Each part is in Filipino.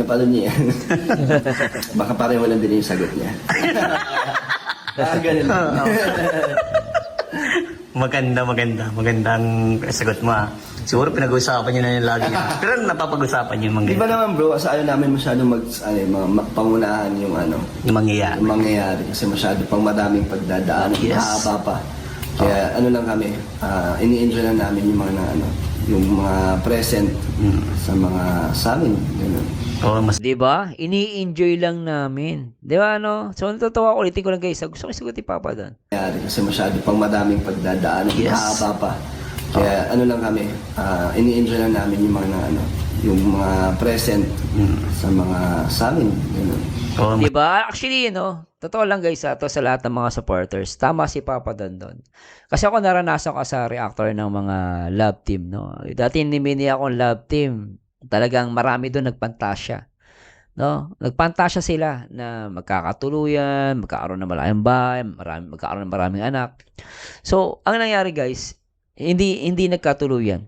napanood niya yan. Baka pareho lang din yung sagot niya. Ganun. Magandang sagot mo ah. Siguro pinag-uusapan niyo na yung lagi yan. Pero napapag-usapan niyo yung Di mangyayari. ba naman bro, sa ayaw namin masyadong pangunahan yung Yung mangyayari. yung mangyayari kasi masyado pang madaming pagdadaan, Yes. mahaba pa. Kaya ano lang kami, ini-enjoy lang namin yung mga yung mga present sa amin. Ganun. Oo, mas Di ba? Ini-enjoy lang namin. Di ba, ano? So, natutuwa ko. Ulitin ko lang guys. Gusto ko sagutin Papa doon. Kasi masyado pang madaming pagdadaan, Yes. mahaba pa. Kaya ano lang kami, ini-enjoy lang namin yung mga yung mga present sa amin. Ganun. oo, Di ba? Actually, totoo lang guys, to sa lahat ng mga supporters. Tama si Papa doon. Kasi ako naranasan ko sa reactor ng mga love team, no? Dati nimini akong love team. Talagang marami doon nagpantasya. No? Nagpantasya sila na magkakatuluyan, magkakaroon ng malaking bahay, magkakaroon ng maraming anak. So, ang nangyari guys, hindi nagkatuluyan.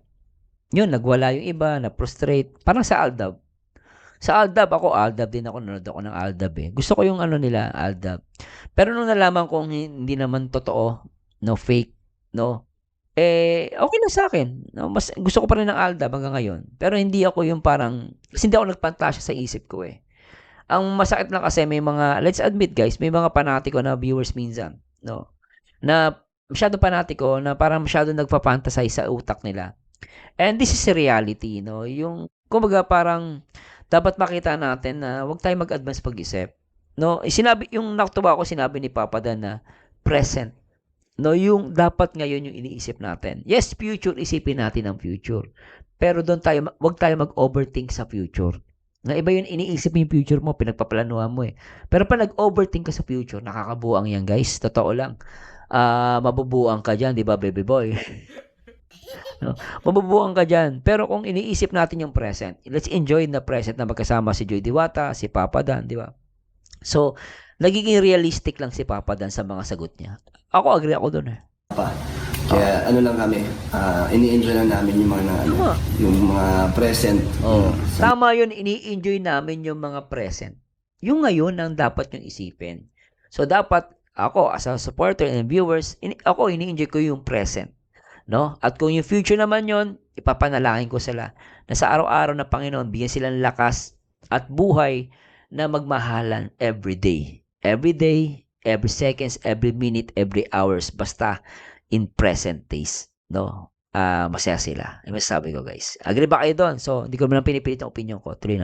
Yun, nagwala yung iba, na-frustrate. Parang sa Aldab. Sa Aldab, Aldab din ako, nanood ako ng Aldab eh. Gusto ko yung nila, Aldab. Pero nung nalaman kong hindi naman totoo, no, fake, no, okay lang sa akin. No, mas gusto ko pa rin ng Aldab hanggang ngayon. Pero hindi ako yung kasi hindi ako nagpantasya sa isip ko eh. Ang masakit lang kasi may mga, let's admit guys, may mga panatiko na viewers minsan, no, na masyado panatiko na parang masyado nagpa-fantasize sa utak nila. And this is a reality, no? Yung, kumbaga parang, dapat makita natin na huwag tayo mag-advance pag-isip. No? Yung nakatuwa ko, sinabi ni Papa Dan na present. No, yung dapat ngayon yung iniisip natin. Yes, future, isipin natin ang future. Pero wag tayo mag-overthink sa future. Na iba yun, iniisip mo yung future mo, pinagpaplanuhan mo eh. Pero pag nag-overthink ka sa future, nakakabuang yan guys. Totoo lang. Mabubuang ka dyan, di ba baby boy? No? Mabubuang ka dyan. Pero kung iniisip natin yung present, let's enjoy the present na magkasama si Joy Diwata, si Papa Dan, di ba? So, nagiging realistic lang si Papa Dan sa mga sagot niya. Ako, agree ako dun eh. Kaya ano lang kami, ini-enjoy lang namin yung mga yung mga present. Tama yun, ini-enjoy namin yung mga present. Yung ngayon ang dapat yung isipin. So, dapat ako, as a supporter and viewers, ako ini-enjoy ko yung present. No? At kung yung future naman yon, ipapanalangin ko sila na sa araw-araw na Panginoon, bigyan silang lakas at buhay na magmahalan every day. Every day, every seconds, every minute, every hours. Basta in present days. No? Masaya sila. Yung masasabi ko guys. Agree ba kayo doon? So, hindi ko naman pinipilit ang opinion ko. Tuloy na.